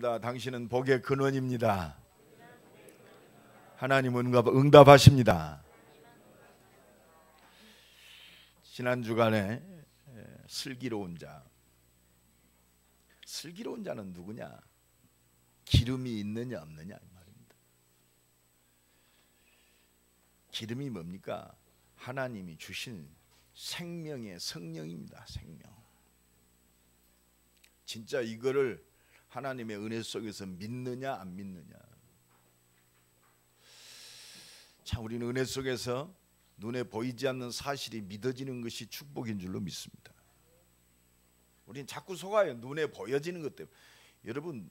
당신은 복의 근원입니다. 하나님은 응답하십니다. 지난 주간에 슬기로운 자. 슬기로운 자는 누구냐? 기름이 있느냐 없느냐 이 말입니다. 기름이 뭡니까? 하나님이 주신 생명의 성령입니다. 생명. 진짜 이거를 하나님의 은혜 속에서 믿느냐 안 믿느냐. 참 우리는 은혜 속에서 눈에 보이지 않는 사실이 믿어지는 것이 축복인 줄로 믿습니다. 우리는 자꾸 속아요. 눈에 보여지는 것 때문에. 여러분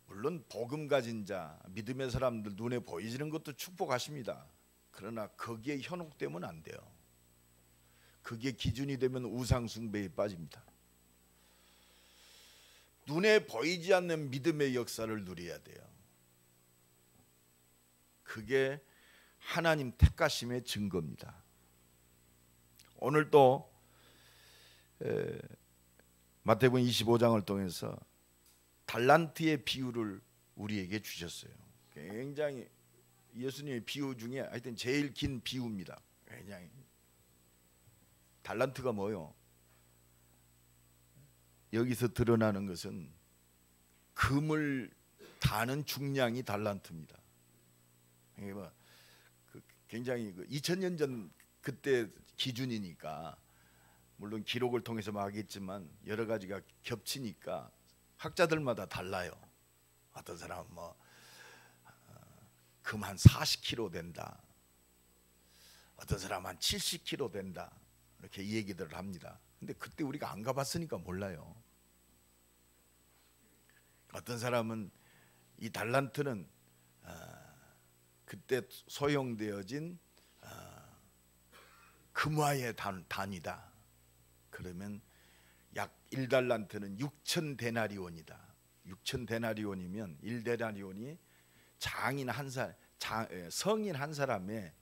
물론 복음 가진 자, 믿음의 사람들 눈에 보여지는 것도 축복하십니다. 그러나 거기에 현혹되면 안 돼요. 그게 기준이 되면 우상 숭배에 빠집니다. 눈에 보이지 않는 믿음의 역사를 누려야 돼요. 그게 하나님 택하심의 증거입니다. 오늘 또 마태복음 25장을 통해서 달란트의 비유를 우리에게 주셨어요. 굉장히 예수님의 비유 중에 하여튼 제일 긴 비유입니다. 굉장히. 달란트가 뭐요? 여기서 드러나는 것은 금을 다는 중량이 달란트입니다. 굉장히 2000년 전 그때 기준이니까 물론 기록을 통해서 하겠지만 여러 가지가 겹치니까 학자들마다 달라요. 어떤 사람은 금 한 40kg 된다. 어떤 사람은 한 70kg 된다. 이렇게 이 얘기들을 합니다. 근데 그때 우리가 안 가봤으니까 몰라요. 어떤 사람은 이 달란트는 그때 소용되어진 금화의 단위다. 그러면 약 1달란트는 6,000데나리온이다. 6,000데나리온이면 1데나리온이 장인 한 살, 성인 한 사람의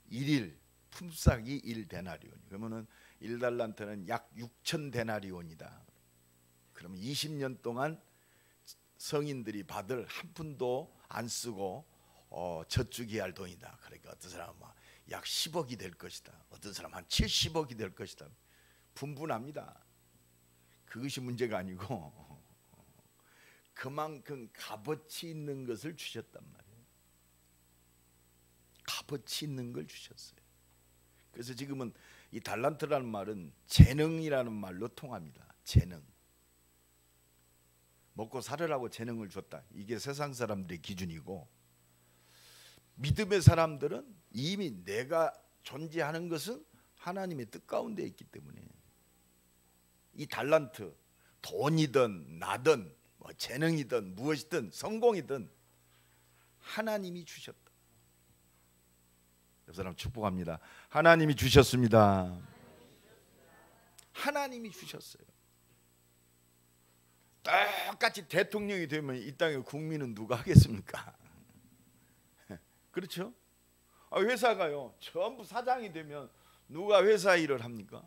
일일 품삯이 1데나리온. 그러면은 1달란트는 약 6,000데나리온이다. 그러면 20년 동안 성인들이 받을 한 푼도 안 쓰고 저축이 할 돈이다. 그러니까 어떤 사람은 약 10억이 될 것이다. 어떤 사람은 한 70억이 될 것이다. 분분합니다. 그것이 문제가 아니고 그만큼 값어치 있는 것을 주셨단 말이에요. 값어치 있는 걸 주셨어요. 그래서 지금은 이 달란트라는 말은 재능이라는 말로 통합니다. 재능. 먹고 살으라고 재능을 줬다. 이게 세상 사람들의 기준이고, 믿음의 사람들은 이미 내가 존재하는 것은 하나님의 뜻 가운데 있기 때문에 이 달란트, 돈이든 나든 재능이든 무엇이든 성공이든 하나님이 주셨다. 옆 사람 축복합니다. 하나님이 주셨습니다. 하나님이 주셨어요. 똑같이 대통령이 되면 이 땅의 국민은 누가 하겠습니까? 그렇죠? 회사가요 전부 사장이 되면 누가 회사 일을 합니까?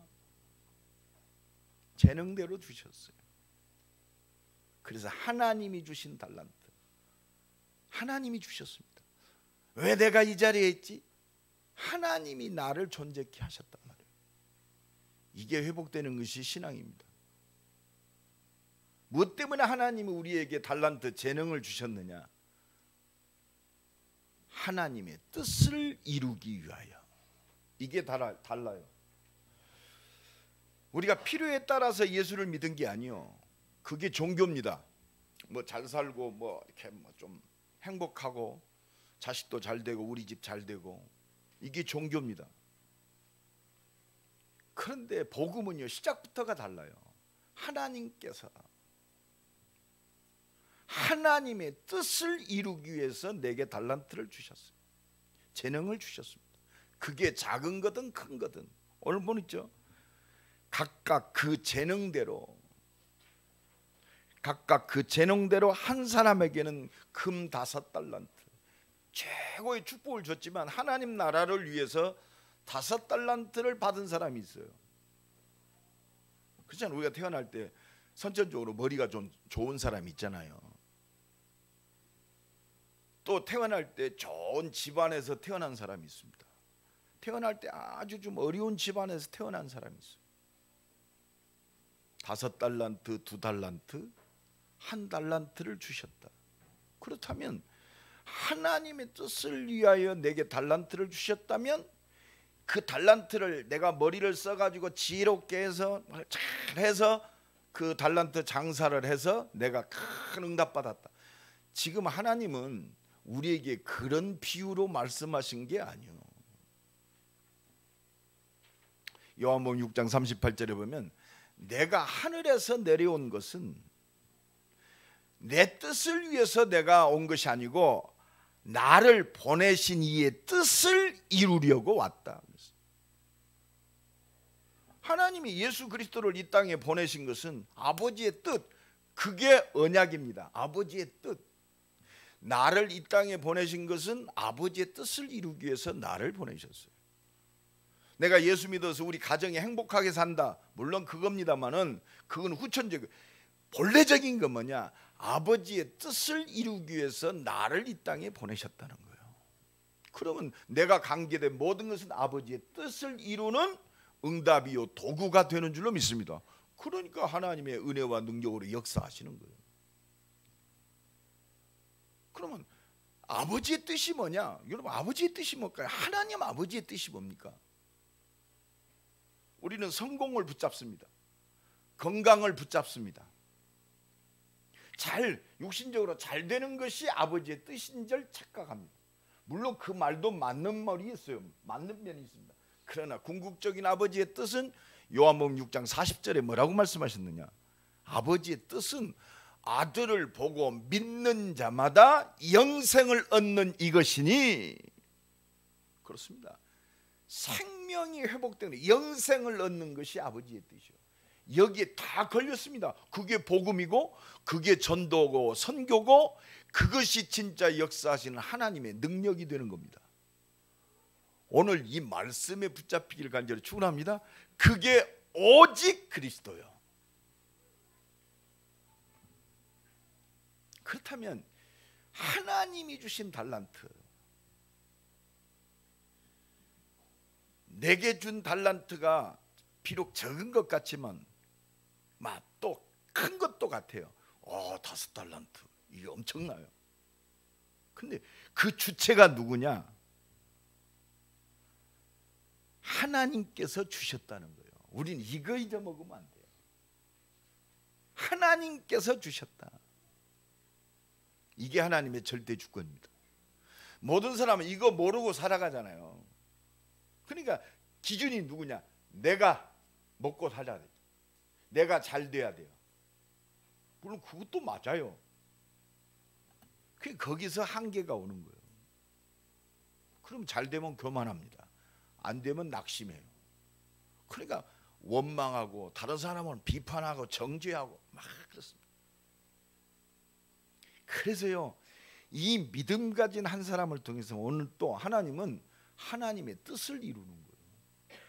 재능대로 주셨어요. 그래서 하나님이 주신 달란트, 하나님이 주셨습니다. 왜 내가 이 자리에 있지? 하나님이 나를 존재케 하셨단 말이에요. 이게 회복되는 것이 신앙입니다. 무엇 때문에 하나님이 우리에게 달란트, 재능을 주셨느냐? 하나님의 뜻을 이루기 위하여. 이게 달라요. 우리가 필요에 따라서 예수를 믿은 게 아니요. 그게 종교입니다. 잘 살고 이렇게 좀 행복하고 자식도 잘 되고 우리 집 잘 되고 이게 종교입니다. 그런데 복음은요 시작부터가 달라요. 하나님께서 하나님의 뜻을 이루기 위해서 내게 달란트를 주셨어요. 재능을 주셨습니다. 그게 작은 거든 큰 거든 오늘 보니죠. 각각 그 재능대로 한 사람에게는 금 5달란트 최고의 축복을 줬지만 하나님 나라를 위해서 5달란트를 받은 사람이 있어요. 그렇잖아요. 우리가 태어날 때 선천적으로 머리가 좀 좋은 사람이 있잖아요. 또 태어날 때 좋은 집안에서 태어난 사람이 있습니다. 태어날 때 아주 좀 어려운 집안에서 태어난 사람이 있어요. 5달란트, 2달란트, 1달란트를 주셨다. 그렇다면 하나님의 뜻을 위하여 내게 달란트를 주셨다면 그 달란트를 내가 머리를 써가지고 지혜롭게 해서 잘해서 그 달란트 장사를 해서 내가 큰 응답 받았다. 지금 하나님은 우리에게 그런 비유로 말씀하신 게 아니요. 요한복음 6장 38절에 보면 내가 하늘에서 내려온 것은 내 뜻을 위해서 내가 온 것이 아니고 나를 보내신 이의 뜻을 이루려고 왔다. 하나님이 예수 그리스도를 이 땅에 보내신 것은 아버지의 뜻, 그게 언약입니다. 아버지의 뜻. 나를 이 땅에 보내신 것은 아버지의 뜻을 이루기 위해서 나를 보내셨어요. 내가 예수 믿어서 우리 가정이 행복하게 산다, 물론 그겁니다만은 그건 후천적, 본래적인 건 뭐냐? 아버지의 뜻을 이루기 위해서 나를 이 땅에 보내셨다는 거예요. 그러면 내가 관계된 모든 것은 아버지의 뜻을 이루는 응답이요 도구가 되는 줄로 믿습니다. 그러니까 하나님의 은혜와 능력으로 역사하시는 거예요. 그러면 아버지의 뜻이 뭐냐? 여러분, 아버지의 뜻이 뭘까요? 하나님 아버지의 뜻이 뭡니까? 우리는 성공을 붙잡습니다. 건강을 붙잡습니다. 육신적으로 잘 되는 것이 아버지의 뜻인 줄 착각합니다. 물론 그 말도 맞는 말이 있어요. 맞는 면이 있습니다. 그러나 궁극적인 아버지의 뜻은 요한복음 6장 40절에 뭐라고 말씀하셨느냐? 아버지의 뜻은 아들을 보고 믿는 자마다 영생을 얻는 이것이니, 그렇습니다. 생명이 회복되는 영생을 얻는 것이 아버지의 뜻이요. 여기에 다 걸렸습니다. 그게 복음이고 그게 전도고 선교고 그것이 진짜 역사하시는 하나님의 능력이 되는 겁니다. 오늘 이 말씀에 붙잡히기를 간절히 축원합니다. 그게 오직 그리스도요. 그렇다면 하나님이 주신 달란트, 내게 준 달란트가 비록 적은 것 같지만 또 큰 것도 같아요. 5달란트, 이게 엄청나요. 근데 그 주체가 누구냐? 하나님께서 주셨다는 거예요. 우린 이거 잊어먹으면 안 돼요. 하나님께서 주셨다. 이게 하나님의 절대 주권입니다. 모든 사람은 이거 모르고 살아가잖아요. 그러니까 기준이 누구냐? 내가 먹고 살아야 돼. 내가 잘 돼야 돼요. 물론 그것도 맞아요. 거기서 한계가 오는 거예요. 그럼 잘 되면 교만합니다. 안 되면 낙심해요. 그러니까 원망하고 다른 사람은 비판하고 정죄하고 막 그렇습니다. 그래서요, 이 믿음 가진 한 사람을 통해서 오늘 또 하나님은 하나님의 뜻을 이루는 거예요.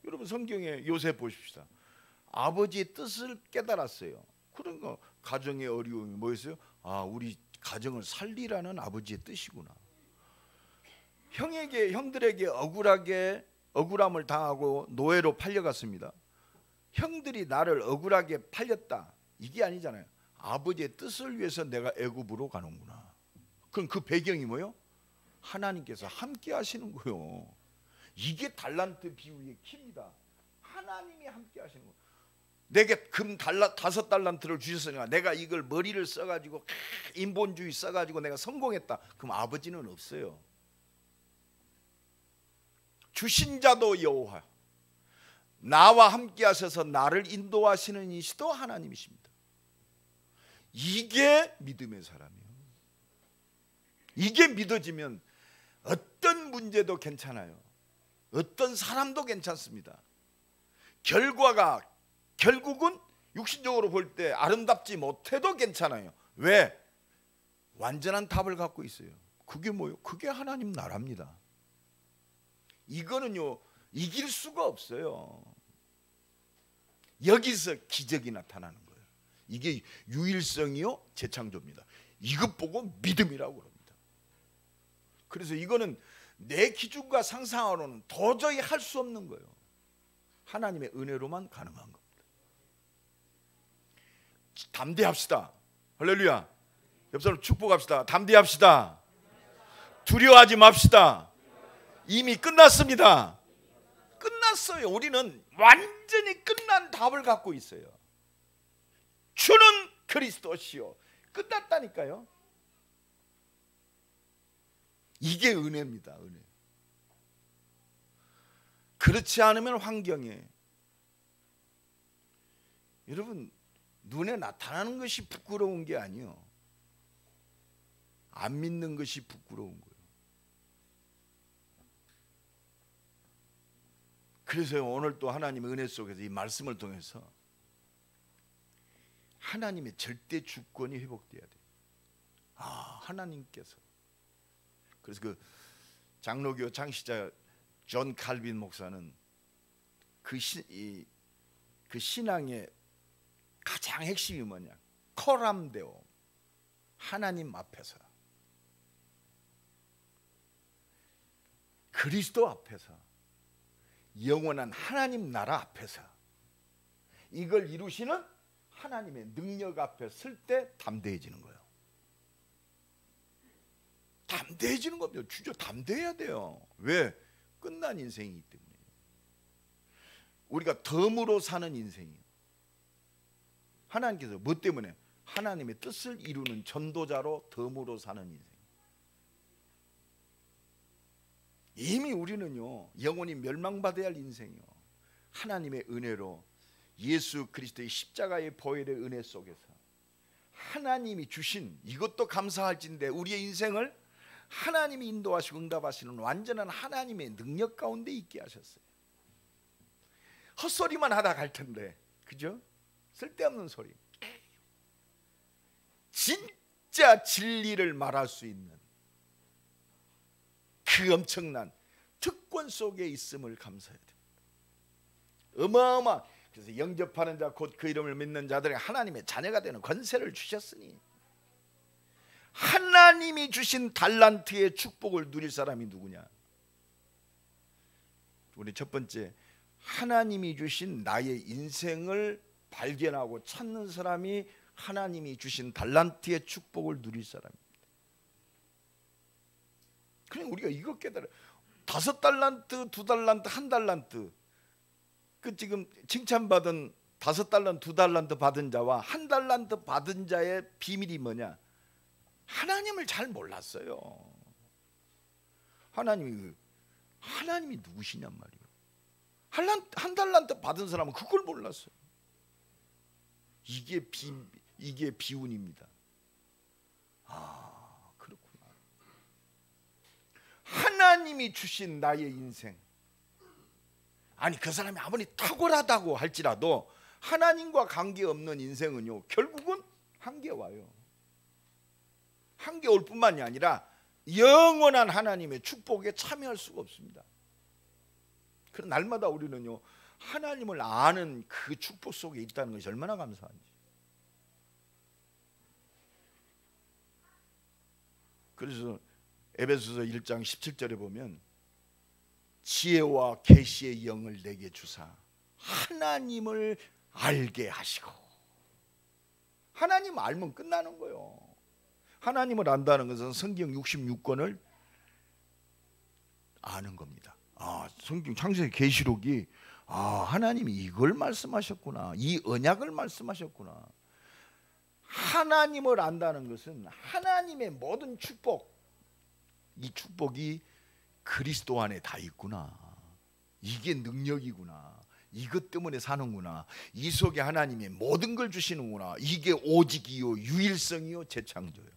여러분, 성경에 요셉 보십시다. 아버지의 뜻을 깨달았어요. 그러니까 가정의 어려움이 뭐였어요? 우리 가정을 살리라는 아버지의 뜻이구나. 형들에게 억울함을 당하고 노예로 팔려갔습니다. 형들이 나를 억울하게 팔렸다, 이게 아니잖아요. 아버지의 뜻을 위해서 내가 애굽으로 가는구나. 그럼 그 배경이 뭐예요? 하나님께서 함께 하시는 거예요. 이게 달란트 비유의 키입니다. 하나님이 함께 하시는 거예요. 내게 금 5달란트를 주셨으니까 내가 이걸 머리를 써가지고 인본주의 써가지고 내가 성공했다, 그럼 아버지는 없어요. 주신 자도 여호와, 나와 함께 하셔서 나를 인도하시는 이시도 하나님이십니다. 이게 믿음의 사람이에요. 이게 믿어지면 어떤 문제도 괜찮아요. 어떤 사람도 괜찮습니다. 결국은 육신적으로 볼 때 아름답지 못해도 괜찮아요. 왜? 완전한 답을 갖고 있어요. 그게 뭐예요? 그게 하나님 나라입니다. 이거는요, 이길 수가 없어요. 여기서 기적이 나타나는 거예요. 이게 유일성이요 재창조입니다. 이것 보고 믿음이라고 그럽니다. 그래서 이거는 내 기준과 상상으로는 도저히 할 수 없는 거예요. 하나님의 은혜로만 가능한 겁니다. 담대합시다. 할렐루야. 옆 사람 축복합시다. 담대합시다. 두려워하지 맙시다. 이미 끝났습니다. 끝났어요. 우리는 완전히 끝난 답을 갖고 있어요. 주는 그리스도시요. 끝났다니까요. 이게 은혜입니다. 은혜. 그렇지 않으면 환경에, 여러분, 눈에 나타나는 것이 부끄러운 게 아니요, 안 믿는 것이 부끄러운 거예요. 그래서 오늘 또 하나님의 은혜 속에서 이 말씀을 통해서 하나님의 절대 주권이 회복돼야 돼요. 하나님께서. 그래서 그 장로교 창시자 존 칼빈 목사는 그 신앙의 가장 핵심이 뭐냐? 코람데오, 하나님 앞에서, 그리스도 앞에서, 영원한 하나님 나라 앞에서 이걸 이루시는 하나님의 능력 앞에 설 때 담대해지는 거예요. 담대해지는 겁니다. 주저 담대해야 돼요. 왜? 끝난 인생이기 때문에. 우리가 덤으로 사는 인생이에요. 하나님께서 뭐 때문에? 하나님의 뜻을 이루는 전도자로 덤으로 사는 인생. 이미 우리는요, 영원히 멸망받아야 할 인생이요, 하나님의 은혜로 예수 그리스도의 십자가의 보혈의 은혜 속에서 하나님이 주신, 이것도 감사할진데 우리의 인생을 하나님이 인도하시고 응답하시는 완전한 하나님의 능력 가운데 있게 하셨어요. 헛소리만 하다 갈 텐데, 그죠? 쓸데없는 소리. 진짜 진리를 말할 수 있는 그 엄청난 특권 속에 있음을 감사해야 됩니다. 어마어마. 그래서 영접하는 자 곧 그 이름을 믿는 자들이 하나님의 자녀가 되는 권세를 주셨으니, 하나님이 주신 달란트의 축복을 누릴 사람이 누구냐? 우리 첫 번째, 하나님이 주신 나의 인생을 발견하고 찾는 사람이 하나님이 주신 달란트의 축복을 누릴 사람입니다. 그냥 우리가 이거 깨달아. 5달란트, 2달란트, 1달란트. 그 지금 칭찬받은 5달란트, 2달란트 받은 자와 1달란트 받은 자의 비밀이 뭐냐? 하나님을 잘 몰랐어요. 하나님이 누구시냔 말이에요. 1달란트 받은 사람은 그걸 몰랐어요. 이게 비운입니다. 그렇구나. 하나님이 주신 나의 인생. 아니, 그 사람이 아무리 탁월하다고 할지라도 하나님과 관계없는 인생은요, 결국은 한계 와요. 한계 올 뿐만이 아니라 영원한 하나님의 축복에 참여할 수가 없습니다. 그런 날마다 우리는요, 하나님을 아는 그 축복 속에 있다는 것이 얼마나 감사한지. 그래서 에베소서 1장 17절에 보면, 지혜와 계시의 영을 내게 주사 하나님을 알게 하시고. 하나님 알면 끝나는 거예요. 하나님을 안다는 것은 성경 66권을 아는 겁니다. 성경 창세기 계시록이 하나님이 이걸 말씀하셨구나, 이 언약을 말씀하셨구나. 하나님을 안다는 것은 하나님의 모든 축복, 이 축복이 그리스도 안에 다 있구나. 이게 능력이구나. 이것 때문에 사는구나. 이 속에 하나님이 모든 걸 주시는구나. 이게 오직이요, 유일성이요, 재창조요.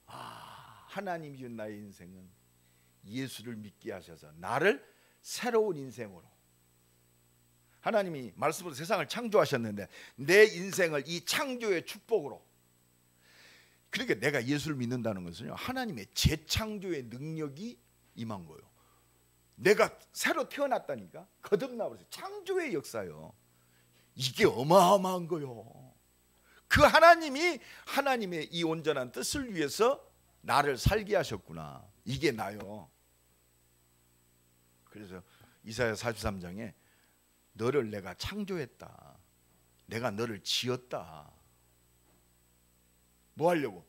하나님이 준 나의 인생은 예수를 믿게 하셔서 나를 새로운 인생으로, 하나님이 말씀으로 세상을 창조하셨는데 내 인생을 이 창조의 축복으로, 그러니까 내가 예수를 믿는다는 것은요, 하나님의 재창조의 능력이 임한 거예요. 내가 새로 태어났다니까. 거듭나버렸어요. 창조의 역사요. 이게 어마어마한 거요. 그 하나님이 하나님의 이 온전한 뜻을 위해서 나를 살게 하셨구나. 이게 나요. 그래서 이사야 43장에 너를 내가 창조했다. 내가 너를 지었다. 뭐 하려고?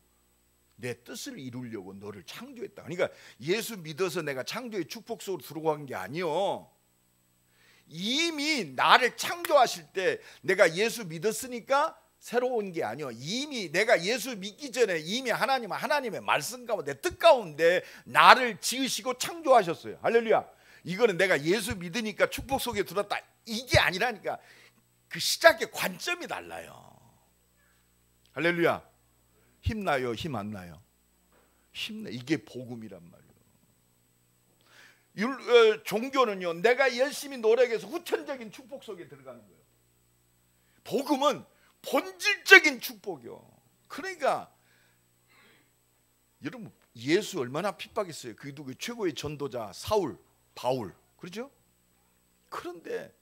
내 뜻을 이루려고 너를 창조했다. 그러니까 예수 믿어서 내가 창조의 축복 속으로 들어간 게 아니요. 이미 나를 창조하실 때 내가 예수 믿었으니까 새로운 게 아니요. 이미 내가 예수 믿기 전에 이미 하나님은 하나님의 말씀 가운데 뜻 가운데 나를 지으시고 창조하셨어요. 할렐루야. 이거는 내가 예수 믿으니까 축복 속에 들었다. 이게 아니라니까. 그 시작의 관점이 달라요. 할렐루야. 힘나요? 힘 안 나요? 힘내. 이게 복음이란 말이에요. 종교는요, 내가 열심히 노력해서 후천적인 축복 속에 들어가는 거예요. 복음은 본질적인 축복이요. 그러니까 여러분, 예수 얼마나 핍박했어요. 그 누구 최고의 전도자 사울, 바울, 그렇죠? 그런데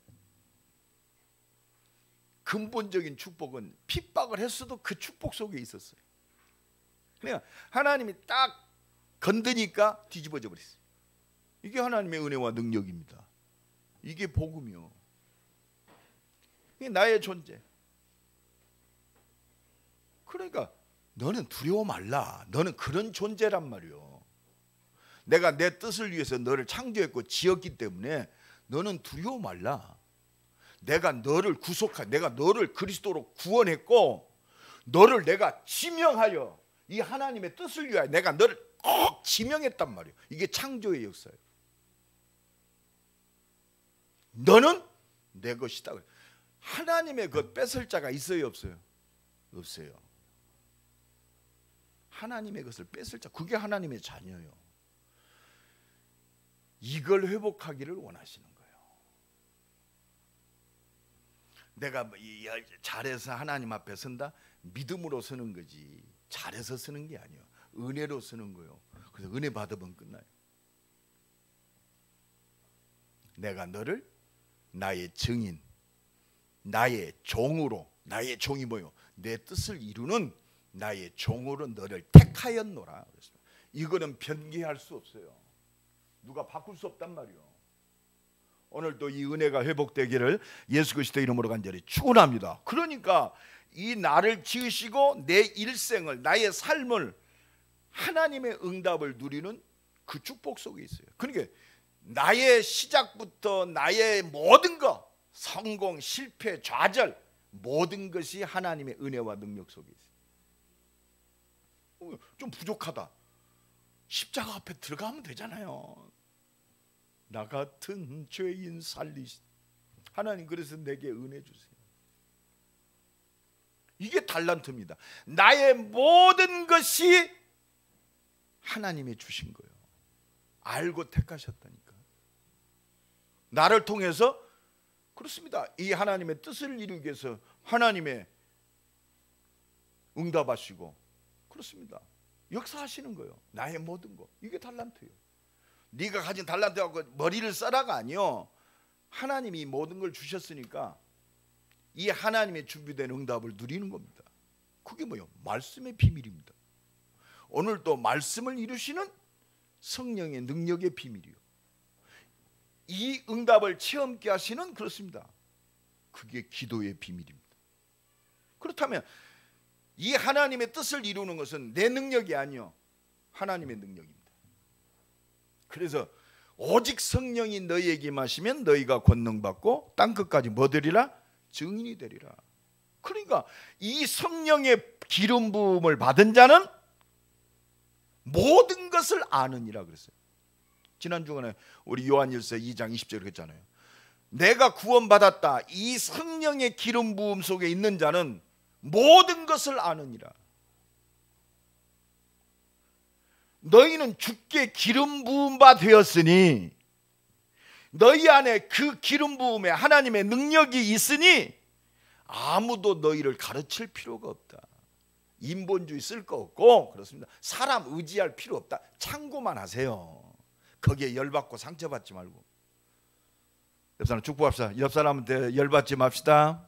근본적인 축복은 핍박을 했어도 그 축복 속에 있었어요. 그러니까 하나님이 딱 건드니까 뒤집어져 버렸어요. 이게 하나님의 은혜와 능력입니다. 이게 복음이요. 이게 나의 존재. 그러니까 너는 두려워 말라. 너는 그런 존재란 말이요. 내가 내 뜻을 위해서 너를 창조했고 지었기 때문에 너는 두려워 말라. 내가 너를 구속하, 내가 너를 그리스도로 구원했고 너를 내가 지명하여 이 하나님의 뜻을 위하여 내가 너를 꼭 지명했단 말이에요. 이게 창조의 역사예요. 너는 내 것이다. 하나님의 것 뺏을 자가 있어요, 없어요? 없어요. 하나님의 것을 뺏을 자, 그게 하나님의 자녀예요. 이걸 회복하기를 원하시는 거예요. 내가 잘해서 하나님 앞에 선다? 믿음으로 서는 거지. 잘해서 쓰는 게 아니에요. 은혜로 쓰는 거예요. 그래서 은혜 받으면 끝나요. 내가 너를 나의 증인, 나의 종으로, 나의 종이 뭐요? 내 뜻을 이루는 나의 종으로 너를 택하였노라. 이거는 변개할 수 없어요. 누가 바꿀 수 없단 말이에요. 오늘도 이 은혜가 회복되기를 예수 그리스도 이름으로 간절히 축원합니다. 그러니까 이 나를 지으시고 내 일생을, 나의 삶을 하나님의 응답을 누리는 그 축복 속에 있어요. 그러니까 나의 시작부터 나의 모든 것, 성공, 실패, 좌절, 모든 것이 하나님의 은혜와 능력 속에 있어요. 좀 부족하다. 십자가 앞에 들어가면 되잖아요. 나 같은 죄인 살리신 하나님, 그래서 내게 은혜 주세요. 이게 달란트입니다. 나의 모든 것이 하나님이 주신 거예요. 알고 택하셨다니까. 나를 통해서, 그렇습니다. 이 하나님의 뜻을 이루기 위해서 하나님의 응답하시고, 그렇습니다. 역사하시는 거예요. 나의 모든 것. 이게 달란트예요. 네가 가진 달란트하고 머리를 써라가 아니요. 하나님이 모든 걸 주셨으니까 이 하나님의 준비된 응답을 누리는 겁니다. 그게 뭐예요? 말씀의 비밀입니다. 오늘도 말씀을 이루시는 성령의 능력의 비밀이요. 이 응답을 체험케 하시는, 그렇습니다. 그게 기도의 비밀입니다. 그렇다면 이 하나님의 뜻을 이루는 것은 내 능력이 아니요, 하나님의 능력입니다. 그래서 오직 성령이 너희에게 임하시면 너희가 권능받고 땅끝까지 뭐 되리라? 증인이 되리라. 그러니까 이 성령의 기름 부음을 받은 자는 모든 것을 아느니라 그랬어요. 지난 주간에 우리 요한일서 2장 20절에 했잖아요. 내가 구원받았다. 이 성령의 기름 부음 속에 있는 자는 모든 것을 아느니라. 너희는 주께 기름 부음 바 되었으니 너희 안에 그 기름 부음에 하나님의 능력이 있으니 아무도 너희를 가르칠 필요가 없다. 인본주의 쓸 거 없고, 그렇습니다. 사람 의지할 필요 없다. 참고만 하세요. 거기에 열받고 상처받지 말고. 옆 사람 축복합시다. 옆 사람한테 열받지 맙시다.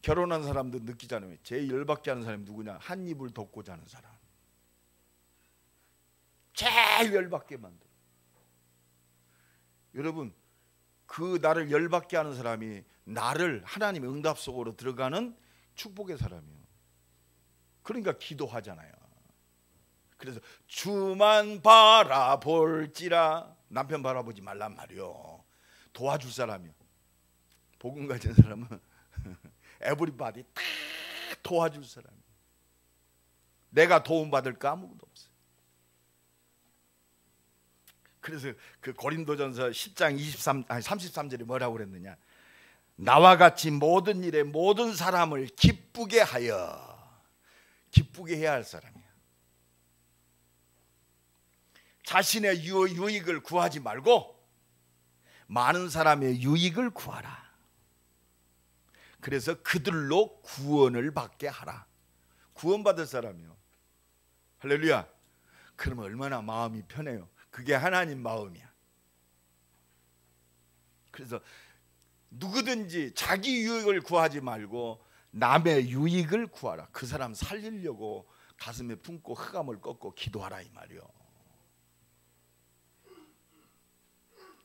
결혼한 사람들 느끼잖아요. 제일 열받게 하는 사람이 누구냐? 한 입을 덮고 자는 사람. 제일 열받게 만들어. 여러분, 그 나를 열받게 하는 사람이 나를 하나님의 응답 속으로 들어가는 축복의 사람이에요. 그러니까 기도하잖아요. 그래서 주만 바라볼지라. 남편 바라보지 말란 말이요. 도와줄 사람이요. 복음 가진 사람은 에브리바디 다 도와줄 사람이요. 내가 도움받을까? 아무것도 없어요. 그래서 그 고린도전서 10장 33절에 뭐라고 그랬느냐? 나와 같이 모든 일에 모든 사람을 기쁘게 해야 할 사람이야. 자신의 유익을 구하지 말고 많은 사람의 유익을 구하라. 그래서 그들로 구원을 받게 하라. 구원받을 사람이요. 할렐루야. 그러면 얼마나 마음이 편해요. 그게 하나님 마음이야. 그래서 누구든지 자기 유익을 구하지 말고 남의 유익을 구하라. 그 사람 살리려고 가슴에 품고 흑암을 꺾고 기도하라 이 말이요.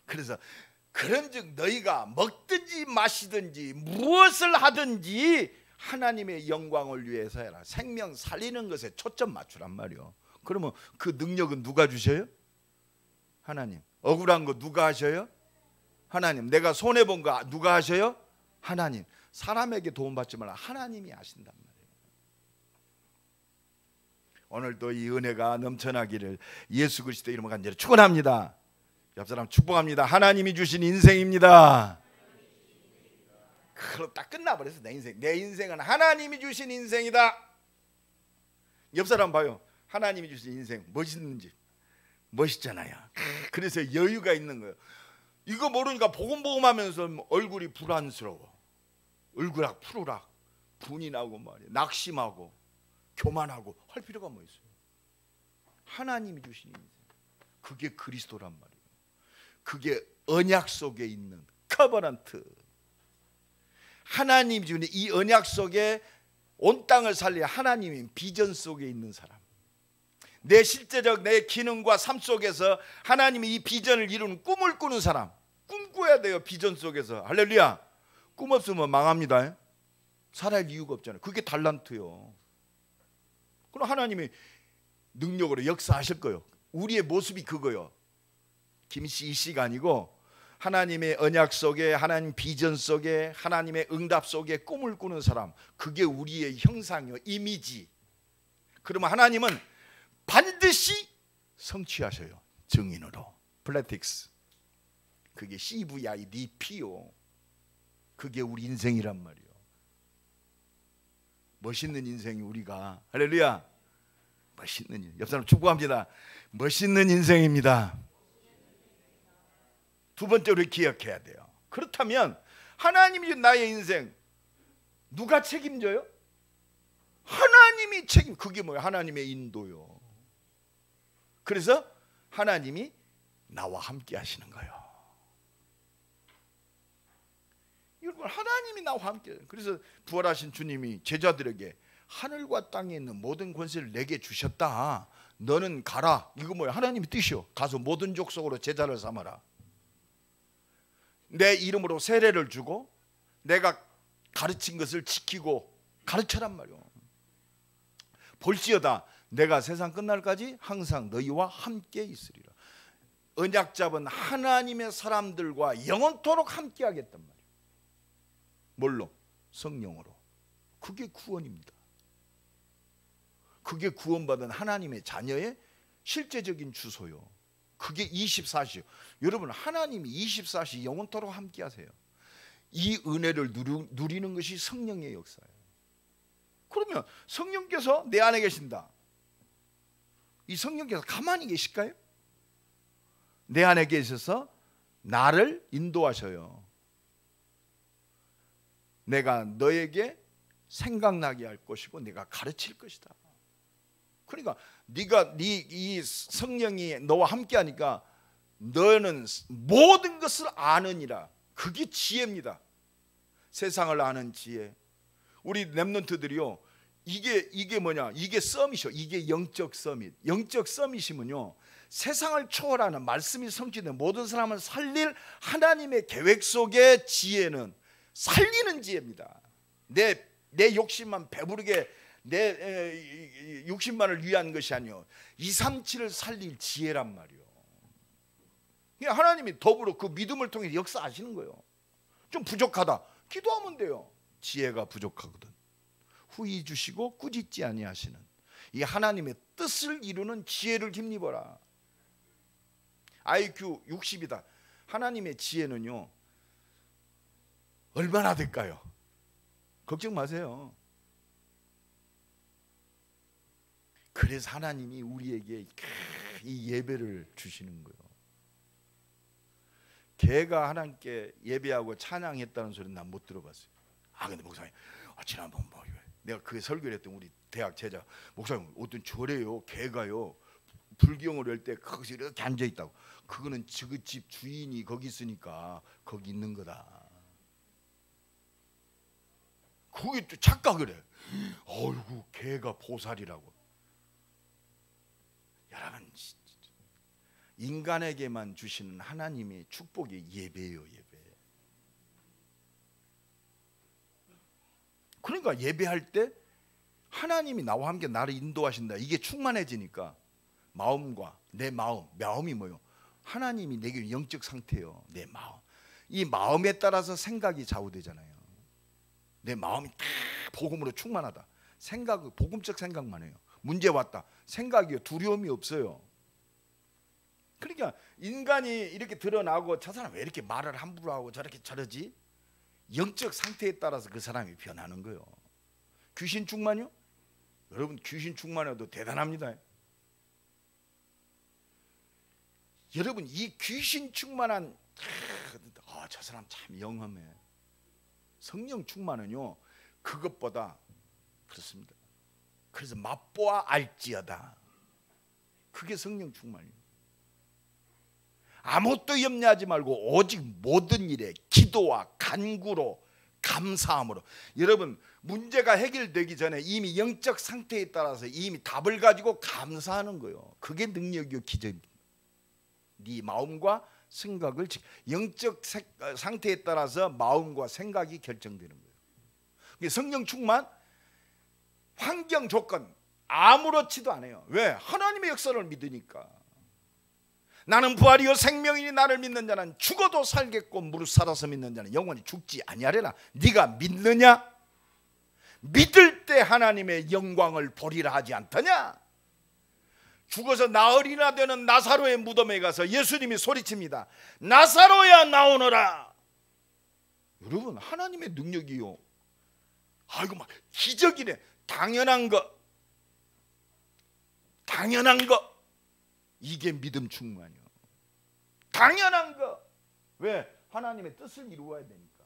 그래서 그런즉 너희가 먹든지 마시든지 무엇을 하든지 하나님의 영광을 위해서 해라. 생명 살리는 것에 초점 맞추란 말이요. 그러면 그 능력은 누가 주셔요? 하나님. 억울한 거 누가 하셔요? 하나님. 내가 손해본 거 누가 하셔요? 하나님. 사람에게 도움받지 말라. 하나님이 하신단 말이에요. 오늘도 이 은혜가 넘쳐나기를 예수 그리스도 이름으로 간절히 축원합니다. 옆 사람 축복합니다. 하나님이 주신 인생입니다. 그럼 딱 끝나버렸어. 내 인생. 내 인생은 하나님이 주신 인생이다. 옆 사람 봐요. 하나님이 주신 인생 멋있는지. 멋있잖아요. 그래서 여유가 있는 거예요. 이거 모르니까 보금보금하면서 얼굴이 불안스러워. 얼굴락 푸르락 분이 나고 말이야. 낙심하고 교만하고 할 필요가 뭐 있어요. 하나님이 주신 인생. 그게 그리스도란 말이에요. 그게 언약 속에 있는 커버넌트. 하나님이 주는 이 언약 속에 온 땅을 살릴 하나님의 비전 속에 있는 사람. 내 실제적 내 기능과 삶 속에서 하나님이 이 비전을 이루는 꿈을 꾸는 사람. 꿈꿔야 돼요. 비전 속에서. 할렐루야. 꿈 없으면 망합니다. 살아갈 이유가 없잖아요. 그게 달란트요. 그럼 하나님이 능력으로 역사하실 거예요. 우리의 모습이 그거요. 김씨 이씨가 아니고 하나님의 언약 속에, 하나님 비전 속에, 하나님의 응답 속에 꿈을 꾸는 사람. 그게 우리의 형상이요. 이미지. 그러면 하나님은 반드시 성취하셔요. 증인으로. 플래틱스. 그게 CVIDP요. 그게 우리 인생이란 말이에요. 멋있는 인생이 우리가. 할렐루야. 멋있는 인생. 옆 사람 축복합니다. 멋있는 인생입니다. 두 번째로 기억해야 돼요. 그렇다면 하나님이 나의 인생 누가 책임져요? 하나님이 그게 뭐예요? 하나님의 인도요. 그래서 하나님이 나와 함께 하시는 거예요. 여러분, 하나님이 나와 함께. 그래서 부활하신 주님이 제자들에게 하늘과 땅에 있는 모든 권세를 내게 주셨다. 너는 가라. 이거 뭐예요? 하나님의 뜻이요. 가서 모든 족속으로 제자를 삼아라. 내 이름으로 세례를 주고 내가 가르친 것을 지키고 가르쳐란 말이요. 볼지어다 내가 세상 끝날까지 항상 너희와 함께 있으리라. 언약 잡은 하나님의 사람들과 영원토록 함께 하겠단 말이에요. 뭘로? 성령으로. 그게 구원입니다. 그게 구원받은 하나님의 자녀의 실제적인 주소요. 그게 24시요. 여러분, 하나님이 24시 영원토록 함께 하세요. 이 은혜를 누리는 것이 성령의 역사예요. 그러면 성령께서 내 안에 계신다. 이 성령께서 가만히 계실까요? 내 안에 계셔서 나를 인도하셔요. 내가 너에게 생각나게 할 것이고 내가 가르칠 것이다. 그러니까 네가 이 성령이 너와 함께하니까 너는 모든 것을 아느니라. 그게 지혜입니다. 세상을 아는 지혜. 우리 렘넌트들이요, 이게 뭐냐? 이게 서밋이요. 이게 영적 서밋. 영적 서밋이면요, 세상을 초월하는 말씀이 성취된 모든 사람을 살릴 하나님의 계획 속의 지혜는 살리는 지혜입니다. 내 욕심만 배부르게 내 욕심만을 위한 것이 아니요, 237을 살릴 지혜란 말이요. 하나님이 더불어 그 믿음을 통해 역사하시는 거예요. 좀 부족하다, 기도하면 돼요. 지혜가 부족하거든. 후히 주시고 꾸짖지 아니하시는 이 하나님의 뜻을 이루는 지혜를 힘입어라. IQ 60이다. 하나님의 지혜는요, 얼마나 될까요? 걱정 마세요. 그래서 하나님이 우리에게 이 예배를 주시는 거예요. 개가 하나님께 예배하고 찬양했다는 소리는 난 못 들어봤어요. 근데 목사님, 지난번 내가 그 설교를 했던 우리 대학 제자, 목사님 어떤 절에요, 개가요 불경을 할 때 거기서 이렇게 앉아 있다고. 그거는 그 집 주인이 거기 있으니까 거기 있는 거다. 그게 또 착각을 해. 어이구, 개가 보살이라고. 여러분, 인간에게만 주시는 하나님의 축복이 예배예요, 예배. 그러니까 예배할 때 하나님이 나와 함께 나를 인도하신다. 이게 충만해지니까 마음과 내 마음이 뭐예요? 하나님이 내게 영적 상태예요. 내 마음. 이 마음에 따라서 생각이 좌우되잖아요. 내 마음이 다 복음으로 충만하다. 생각은 복음적 생각만 해요. 문제 왔다. 생각이요, 두려움이 없어요. 그러니까 인간이 이렇게 드러나고 저 사람 왜 이렇게 말을 함부로 하고 저러지? 영적 상태에 따라서 그 사람이 변하는 거예요. 귀신 충만이요? 여러분, 귀신 충만해도 대단합니다. 여러분, 이 귀신 충만한 저 사람 참 영험해. 성령 충만은요, 그것보다 그렇습니다. 그래서 맛보아 알지어다. 그게 성령 충만이에요. 아무것도 염려하지 말고 오직 모든 일에 기도와 간구로 감사함으로. 여러분, 문제가 해결되기 전에 이미 영적 상태에 따라서 이미 답을 가지고 감사하는 거예요. 그게 능력이요, 기적입니다. 네 마음과 생각을 영적 상태에 따라서 마음과 생각이 결정되는 거예요. 성령 충만, 환경 조건 아무렇지도 않아요. 왜? 하나님의 역사를 믿으니까. 나는 부활이요 생명이니 나를 믿는 자는 죽어도 살겠고 무릇 살아서 믿는 자는 영원히 죽지 아니하리라. 네가 믿느냐? 믿을 때 하나님의 영광을 보리라 하지 않더냐? 죽어서 나흘이나 되는 나사로의 무덤에 가서 예수님이 소리칩니다. 나사로야 나오너라. 여러분, 하나님의 능력이요, 이거 막 기적이네. 당연한 거 이게 믿음 충만이요. 당연한 거. 왜? 하나님의 뜻을 이루어야 되니까.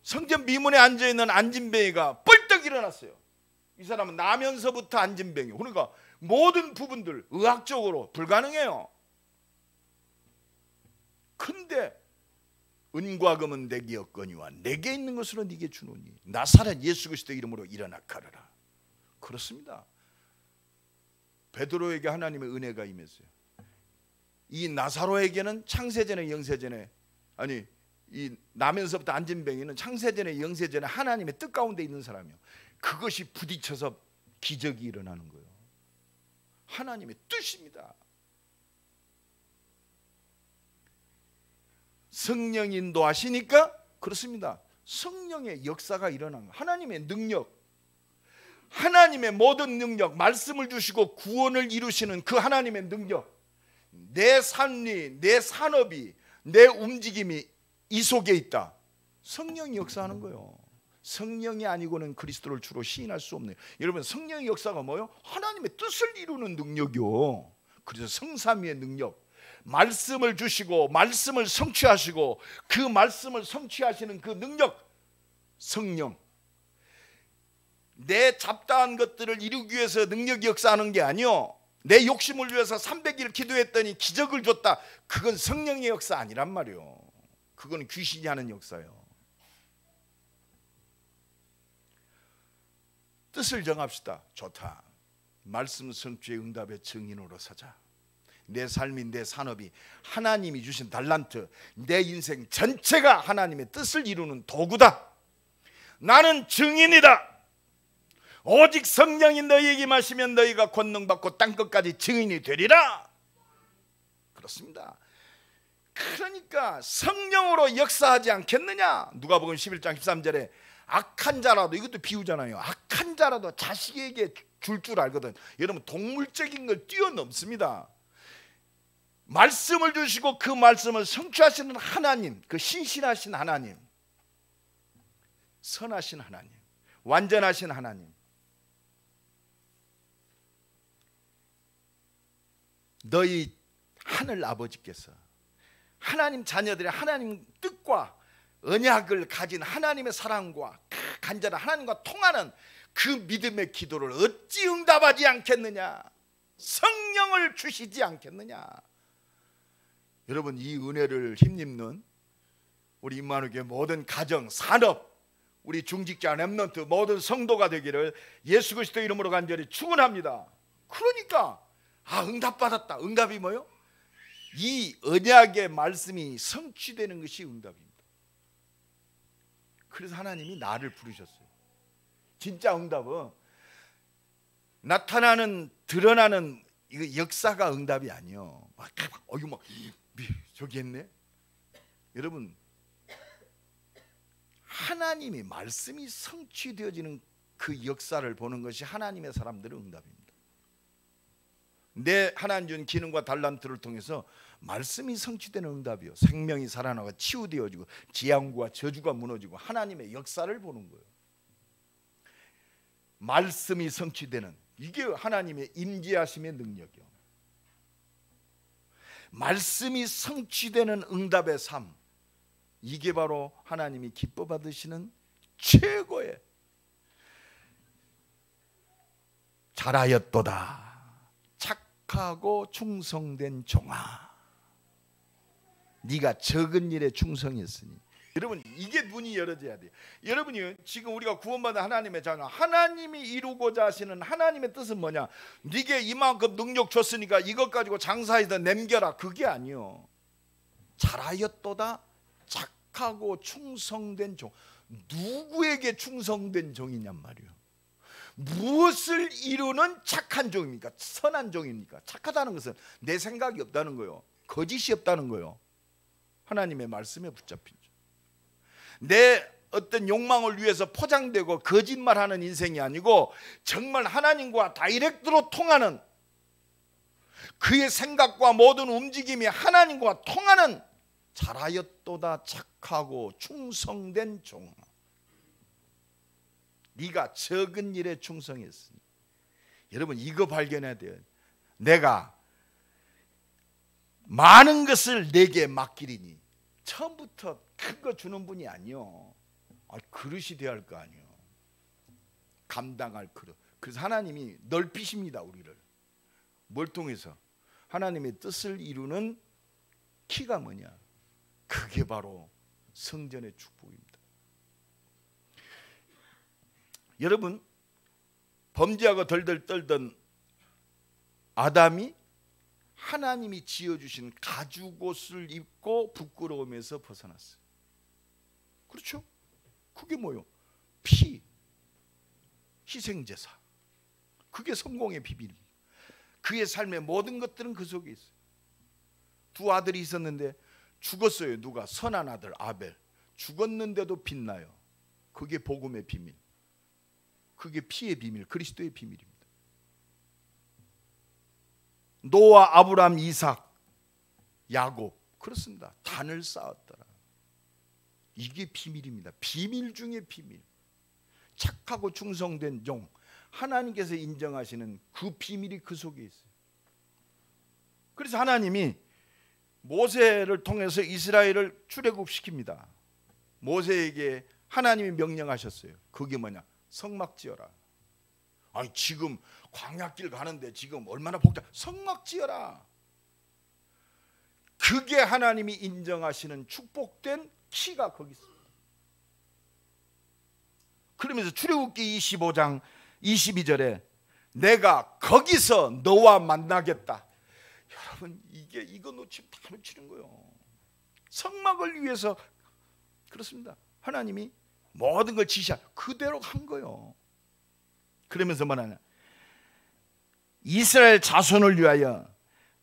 성전 미문에 앉아있는 안진뱅이가 뻘떡 일어났어요. 이 사람은 나면서부터 안진뱅이. 그러니까 모든 부분들 의학적으로 불가능해요. 근데 은과 금은 내게 없거니와 내게 있는 것으로 네게 주노니 나사렛 예수 그리스도 이름으로 일어나 걸어라. 그렇습니다. 베드로에게 하나님의 은혜가 임했어요. 이 나사로에게는 창세전에 영세전에, 아니 이 나면서부터 안진뱅이는 창세전에 영세전에 하나님의 뜻 가운데 있는 사람이요. 그것이 부딪혀서 기적이 일어나는 거예요. 하나님의 뜻입니다. 성령 인도하시니까 그렇습니다. 성령의 역사가 일어난 거예요. 하나님의 능력, 하나님의 모든 능력, 말씀을 주시고 구원을 이루시는 그 하나님의 능력, 내 삶이, 내 산업이, 내 움직임이 이 속에 있다. 성령이 역사하는 거예요. 성령이 아니고는 그리스도를 주로 시인할 수 없네요. 여러분, 성령의 역사가 뭐예요? 하나님의 뜻을 이루는 능력이요. 그래서 성삼위의 능력, 말씀을 주시고 말씀을 성취하시고 그 말씀을 성취하시는 그 능력, 성령. 내 잡다한 것들을 이루기 위해서 능력이 역사하는 게 아니요, 내 욕심을 위해서 300일 기도했더니 기적을 줬다. 그건 성령의 역사 아니란 말이요. 그건 귀신이 하는 역사요. 뜻을 정합시다. 좋다. 말씀 성취의 응답의 증인으로 서자. 내 삶이, 내 산업이 하나님이 주신 달란트, 내 인생 전체가 하나님의 뜻을 이루는 도구다. 나는 증인이다. 오직 성령이 너희에게 마시면 너희가 권능받고 땅끝까지 증인이 되리라. 그렇습니다. 그러니까 성령으로 역사하지 않겠느냐. 누가복음 11장 13절에 악한 자라도, 이것도 비유잖아요. 악한 자라도 자식에게 줄 알거든. 여러분, 동물적인 걸 뛰어넘습니다. 말씀을 주시고 그 말씀을 성취하시는 하나님, 그 신실하신 하나님, 선하신 하나님, 완전하신 하나님, 너희 하늘 아버지께서 하나님 자녀들의 하나님 뜻과 언약을 가진 하나님의 사랑과 간절한 하나님과 통하는 그 믿음의 기도를 어찌 응답하지 않겠느냐. 성령을 주시지 않겠느냐. 여러분, 이 은혜를 힘입는 우리 임마누엘 모든 가정, 산업, 우리 중직자, 렘넌트 모든 성도가 되기를 예수 그리스도 이름으로 간절히 축원합니다. 그러니까 응답받았다. 응답이 뭐요? 이 언약의 말씀이 성취되는 것이 응답입니다. 그래서 하나님이 나를 부르셨어요. 진짜 응답은 나타나는, 드러나는 이거 역사가 응답이 아니요. 저기 했네. 여러분, 하나님이 말씀이 성취되어지는 그 역사를 보는 것이 하나님의 사람들의 응답입니다. 내 하나님 준 기능과 달란트를 통해서 말씀이 성취되는 응답이요. 생명이 살아나고 치유되어지고 재앙과 저주가 무너지고 하나님의 역사를 보는 거예요. 말씀이 성취되는, 이게 하나님의 임재하심의 능력이요. 말씀이 성취되는 응답의 삶, 이게 바로 하나님이 기뻐 받으시는 최고의 잘하였도다 착하고 충성된 종아, 네가 적은 일에 충성했으니. 여러분, 이게 눈이 열어져야 돼요. 여러분이 지금 우리가 구원받은 하나님의 자녀, 하나님이 이루고자 하시는 하나님의 뜻은 뭐냐? 네게 이만큼 능력 줬으니까 이것 가지고 장사해서 남겨라. 그게 아니요. 잘하였도다 착하고 충성된 종. 누구에게 충성된 종이냔 말이에요. 무엇을 이루는 착한 종입니까? 선한 종입니까? 착하다는 것은 내 생각이 없다는 거요, 거짓이 없다는 거요, 하나님의 말씀에 붙잡힌 종. 내 어떤 욕망을 위해서 포장되고 거짓말하는 인생이 아니고 정말 하나님과 다이렉트로 통하는, 그의 생각과 모든 움직임이 하나님과 통하는 잘하였도다 착하고 충성된 종. 네가 적은 일에 충성했으니. 여러분, 이거 발견해야 돼요. 내가 많은 것을 내게 맡기리니. 처음부터 큰 거 주는 분이 아니요. 그릇이 돼야 할 거 아니요. 감당할 그릇. 그래서 하나님이 넓히십니다, 우리를. 뭘 통해서? 하나님의 뜻을 이루는 키가 뭐냐? 그게 바로 성전의 축복입니다. 여러분, 범죄하고 덜덜 떨던 아담이 하나님이 지어주신 가죽옷을 입고 부끄러움에서 벗어났어요. 그렇죠? 그게 뭐요? 피, 희생제사. 그게 성공의 비밀입니다. 그의 삶의 모든 것들은 그 속에 있어요. 두 아들이 있었는데 죽었어요. 누가? 선한 아들 아벨. 죽었는데도 빛나요. 그게 복음의 비밀. 그게 피의 비밀, 그리스도의 비밀입니다. 노아, 아브라함, 이삭, 야곱, 그렇습니다. 단을 쌓았더라. 이게 비밀입니다. 비밀 중에 비밀. 착하고 충성된 종, 하나님께서 인정하시는 그 비밀이 그 속에 있어요. 그래서 하나님이 모세를 통해서 이스라엘을 출애굽시킵니다. 모세에게 하나님이 명령하셨어요. 그게 뭐냐? 성막 지어라. 아니 지금 광야길 가는데 지금 얼마나 복잡. 성막 지어라. 그게 하나님이 인정하시는 축복된 키가 거기 있습니다. 그러면서 출애굽기 25장 22절에 내가 거기서 너와 만나겠다. 여러분 이거 놓치면 다 놓치는 거예요. 성막을 위해서 그렇습니다. 하나님이 모든 걸 지시한 그대로 한 거예요. 그러면서 뭐하냐, 이스라엘 자손을 위하여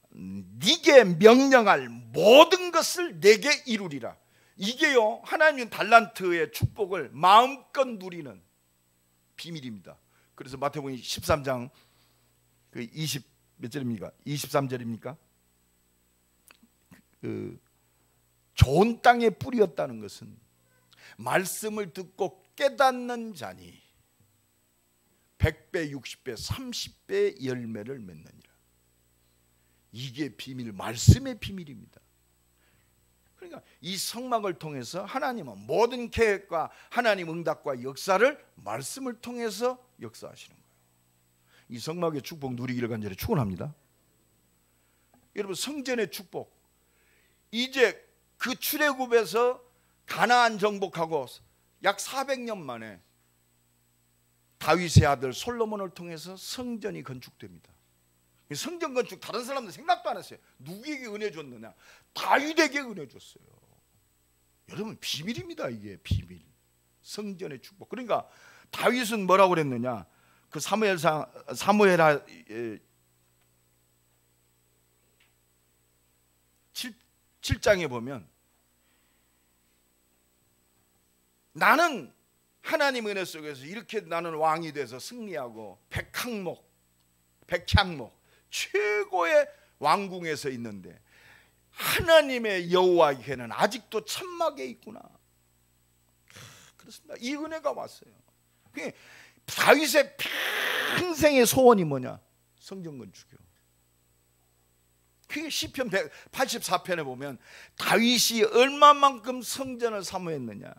네게 명령할 모든 것을 내게 이루리라. 이게요 하나님 달란트의 축복을 마음껏 누리는 비밀입니다. 그래서 마태복음 13장 그 20 몇 절입니까? 23절입니까? 좋은 땅에 뿌렸다는 것은 말씀을 듣고 깨닫는 자니 100배, 60배, 30배 열매를 맺느니라. 이게 비밀, 말씀의 비밀입니다. 그러니까 이 성막을 통해서 하나님은 모든 계획과 하나님 응답과 역사를 말씀을 통해서 역사하시는 거예요. 이 성막의 축복 누리기를 간절히 축원합니다. 여러분 성전의 축복, 이제 그 출애굽에서 가나안 정복하고 약 400년 만에 다윗의 아들 솔로몬을 통해서 성전이 건축됩니다. 성전 건축 다른 사람들 생각도 안 했어요. 누구에게 은혜 줬느냐? 다윗에게 은혜 줬어요. 여러분 비밀입니다. 이게 비밀. 성전의 축복. 그러니까 다윗은 뭐라고 그랬느냐? 그 사무엘하 7장에 보면 나는 하나님 은혜 속에서 이렇게 나는 왕이 돼서 승리하고 백향목 최고의 왕궁에서 있는데 하나님의 여호와께는 아직도 천막에 있구나. 그렇습니다. 이 은혜가 왔어요. 다윗의 평생의 소원이 뭐냐? 성전 건축이요. 그게 시편 184편에 보면 다윗이 얼마만큼 성전을 사모했느냐.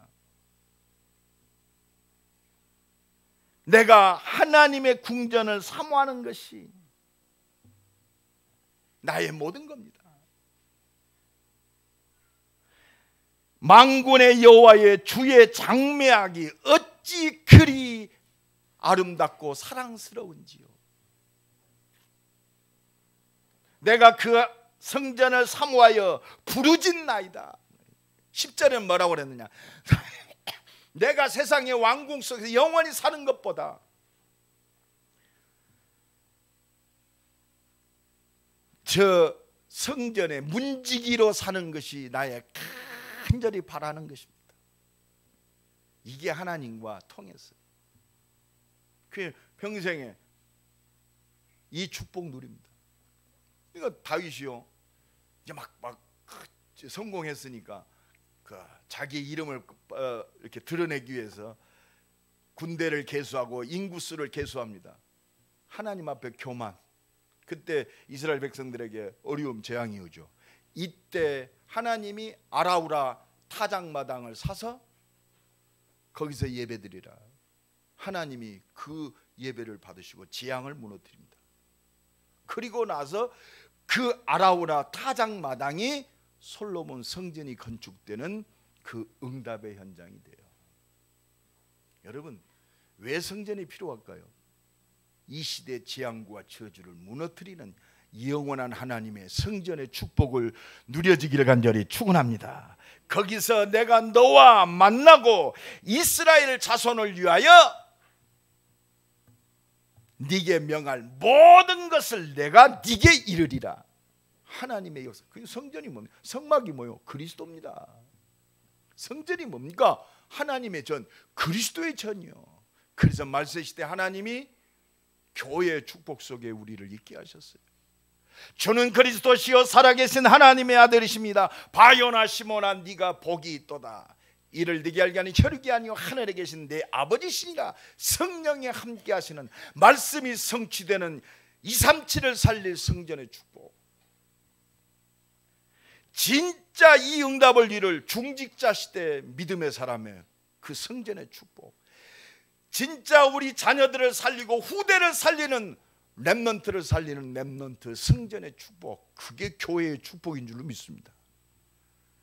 내가 하나님의 궁전을 사모하는 것이 나의 모든 겁니다. 만군의 여호와의 주의 장매하기 어찌 그리 아름답고 사랑스러운지요. 내가 그 성전을 사모하여 부르짖나이다. 10절에는 뭐라고 그랬느냐? 내가 세상의 왕궁 속에서 영원히 사는 것보다 저 성전의 문지기로 사는 것이 나의 간절히 바라는 것입니다. 이게 하나님과 통해서 그 평생에 이 축복 누립니다. 그러니까 다윗이요 이제 막 성공했으니까 그 자기 이름을 이렇게 드러내기 위해서 군대를 계수하고 인구수를 계수합니다. 하나님 앞에 교만. 그때 이스라엘 백성들에게 어려움 재앙이 오죠. 이때 하나님이 아라우라 타작마당을 사서 거기서 예배드리라. 하나님이 그 예배를 받으시고 재앙을 무너뜨립니다. 그리고 나서 그 아라우라 타작마당이 솔로몬 성전이 건축되는 그 응답의 현장이 돼요. 여러분 왜 성전이 필요할까요? 이 시대 재앙과 저주를 무너뜨리는 영원한 하나님의 성전의 축복을 누려지기를 간절히 축원합니다. 거기서 내가 너와 만나고 이스라엘 자손을 위하여 네게 명할 모든 것을 내가 네게 이르리라. 하나님의 역사. 그 성전이 뭡니까? 성막이 뭐요? 그리스도입니다. 성전이 뭡니까? 하나님의 전, 그리스도의 전이요. 그래서 말세시대 하나님이 교회의 축복 속에 우리를 있게 하셨어요. 주는 그리스도시요 살아계신 하나님의 아들이십니다. 바요나 시몬아 네가 복이 있도다. 이를 네게 알게 하니 혈육이 아니요 하늘에 계신 내 아버지시니라. 성령이 함께 하시는 말씀이 성취되는 237을 살릴 성전의 축복. 진짜 이 응답을 이룰 중직자 시대 믿음의 사람의 그 성전의 축복. 진짜 우리 자녀들을 살리고 후대를 살리는 렘넌트를 살리는 렘넌트 성전의 축복, 그게 교회의 축복인 줄로 믿습니다.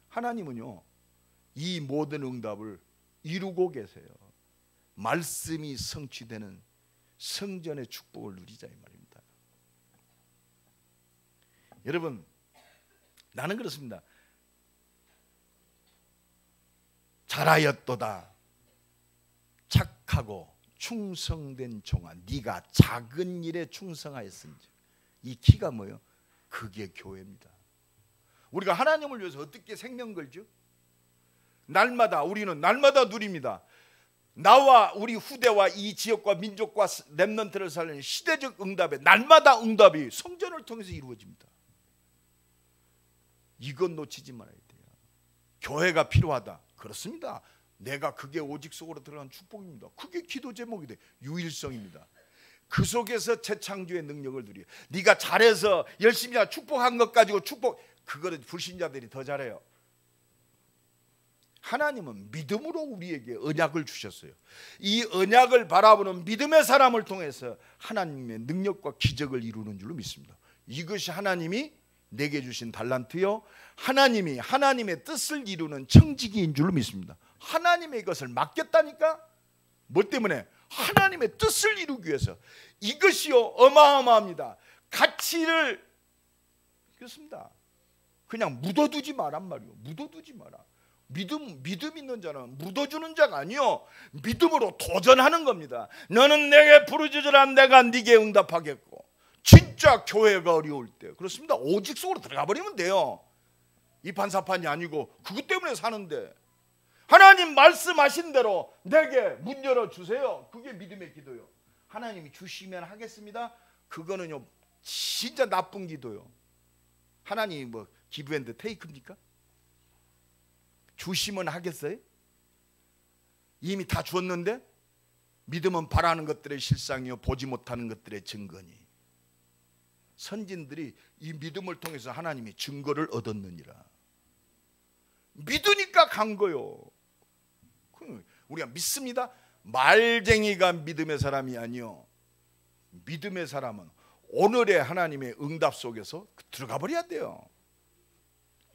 하나님은요 이 모든 응답을 이루고 계세요. 말씀이 성취되는 성전의 축복을 누리자 이 말입니다. 여러분, 나는 그렇습니다. 잘하였도다 착하고 충성된 종아, 네가 작은 일에 충성하였은지. 이 키가 뭐예요? 그게 교회입니다. 우리가 하나님을 위해서 어떻게 생명 걸죠? 날마다, 우리는 날마다 누립니다. 나와 우리 후대와 이 지역과 민족과 렘넌트를 살리는 시대적 응답에 날마다 응답이 성전을 통해서 이루어집니다. 이건 놓치지 말아야 돼요. 교회가 필요하다. 그렇습니다. 내가 그게 오직 속으로 들어간 축복입니다. 그게 기도 제목이 돼. 유일성입니다. 그 속에서 재창조의 능력을 누려. 네가 잘해서 열심히 축복한 것 가지고 축복, 그거는 불신자들이 더 잘해요. 하나님은 믿음으로 우리에게 언약을 주셨어요. 이 언약을 바라보는 믿음의 사람을 통해서 하나님의 능력과 기적을 이루는 줄로 믿습니다. 이것이 하나님이 내게 주신 달란트요, 하나님이 하나님의 뜻을 이루는 청지기인 줄로 믿습니다. 하나님의 이것을 맡겼다니까? 뭐 때문에? 하나님의 뜻을 이루기 위해서. 이것이요 어마어마합니다. 가치를, 그렇습니다. 그냥 묻어두지 마란 말이요. 묻어두지 마라. 믿음 있는 자는 묻어주는 자가 아니요, 믿음으로 도전하는 겁니다. 너는 내게 부르짖으라, 내가 네게 응답하겠고. 진짜 교회가 어려울 때, 그렇습니다. 오직 속으로 들어가 버리면 돼요. 이판사판이 아니고 그것 때문에 사는데, 하나님 말씀하신 대로 내게 문 열어주세요. 그게 믿음의 기도요. 하나님이 주시면 하겠습니다. 그거는요 진짜 나쁜 기도요. 하나님이 뭐 기브앤드 테이크입니까? 주시면 하겠어요? 이미 다 줬는데? 믿음은 바라는 것들의 실상이요 보지 못하는 것들의 증거니. 선진들이 이 믿음을 통해서 하나님이 증거를 얻었느니라. 믿으니까 간 거요. 우리가 믿습니다. 말쟁이가 믿음의 사람이 아니요, 믿음의 사람은 오늘의 하나님의 응답 속에서 들어가 버려야 돼요.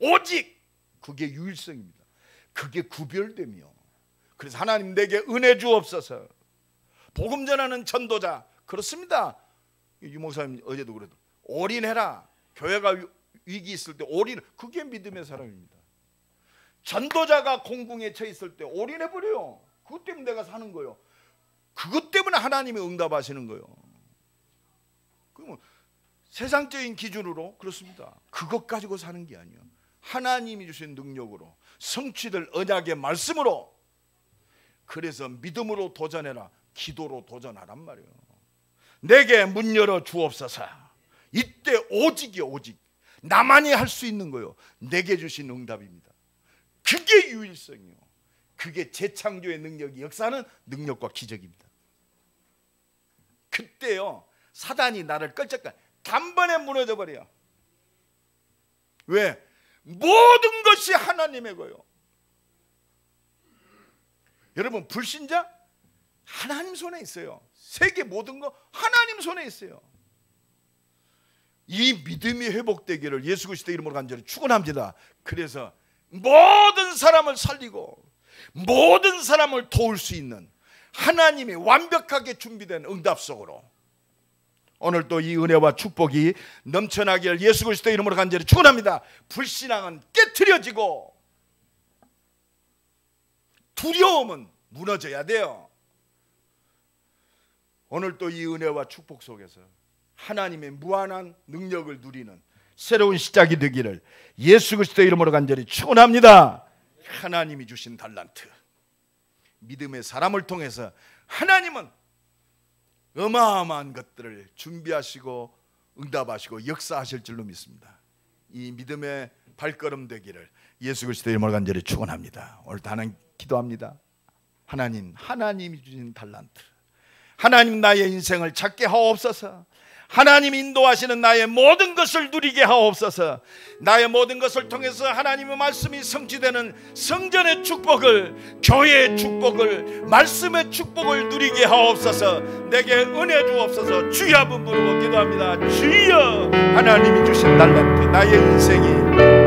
오직 그게 유일성입니다. 그게 구별됨이요. 그래서 하나님 내게 은혜 주옵소서. 복음 전하는 전도자, 그렇습니다. 유 목사님 어제도 그래도 올인해라. 교회가 위기 있을 때 올인, 그게 믿음의 사람입니다. 전도자가 공궁에 처해 있을 때 올인해버려요. 그것 때문에 내가 사는 거예요. 그것 때문에 하나님이 응답하시는 거예요. 그러면 세상적인 기준으로 그렇습니다. 그것 가지고 사는 게 아니에요. 하나님이 주신 능력으로 성취될 언약의 말씀으로. 그래서 믿음으로 도전해라, 기도로 도전하란 말이에요. 내게 문 열어 주옵소서. 이때 오직이요, 오직 나만이 할 수 있는 거예요. 내게 주신 응답입니다. 그게 유일성이요. 그게 재창조의 능력이 역사하는 능력과 기적입니다. 그때요 사단이 나를 끌적거려 단번에 무너져 버려요. 왜? 모든 것이 하나님의 거요. 여러분, 불신자 하나님 손에 있어요. 세계 모든 거 하나님 손에 있어요. 이 믿음이 회복되기를 예수 그리스도의 이름으로 간절히 축원합니다. 그래서 모든 사람을 살리고 모든 사람을 도울 수 있는 하나님이 완벽하게 준비된 응답 속으로 오늘 또 이 은혜와 축복이 넘쳐나기를 예수 그리스도의 이름으로 간절히 축원합니다. 불신앙은 깨트려지고 두려움은 무너져야 돼요. 오늘 또 이 은혜와 축복 속에서 하나님의 무한한 능력을 누리는 새로운 시작이 되기를 예수 그리스도의 이름으로 간절히 축원합니다. 하나님이 주신 달란트, 믿음의 사람을 통해서 하나님은 어마어마한 것들을 준비하시고 응답하시고 역사하실 줄로 믿습니다. 이 믿음의 발걸음 되기를 예수 그리스도의 이름으로 간절히 축원합니다. 오늘 다는 기도합니다. 하나님, 하나님이 주신 달란트, 하나님 나의 인생을 찾게 하옵소서. 하나님 인도하시는 나의 모든 것을 누리게 하옵소서. 나의 모든 것을 통해서 하나님의 말씀이 성취되는 성전의 축복을, 교회의 축복을, 말씀의 축복을 누리게 하옵소서. 내게 은혜 주옵소서. 주여 한번 부르고 기도합니다. 주여. 하나님이 주신 달란트, 나의 인생이,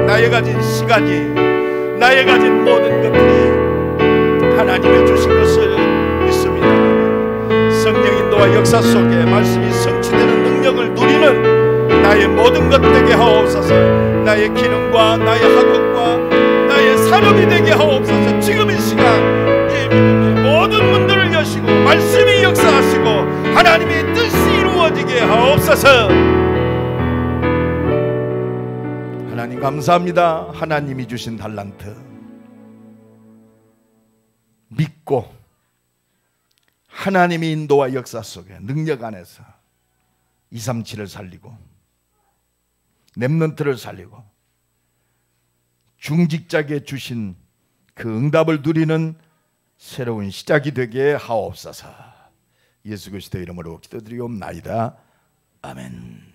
나의 가진 시간이, 나의 가진 모든 것들이 하나님의 주신 것을 믿습니다. 성령 인도와 역사 속에 말씀이 성취되는 능력을 누리는 나의 모든 것 되게 하옵소서. 나의 기능과 나의 학업과 나의 산업이 되게 하옵소서. 지금 이 시간 예비군들 모든 문들을 여시고 말씀이 역사하시고 하나님의 뜻이 이루어지게 하옵소서. 하나님 감사합니다. 하나님이 주신 달란트 믿고 하나님의 인도와 역사 속에 능력 안에서 237을 살리고 렘넌트를 살리고 중직자에게 주신 그 응답을 누리는 새로운 시작이 되게 하옵소서. 예수 그리스도의 이름으로 기도드리옵나이다. 아멘.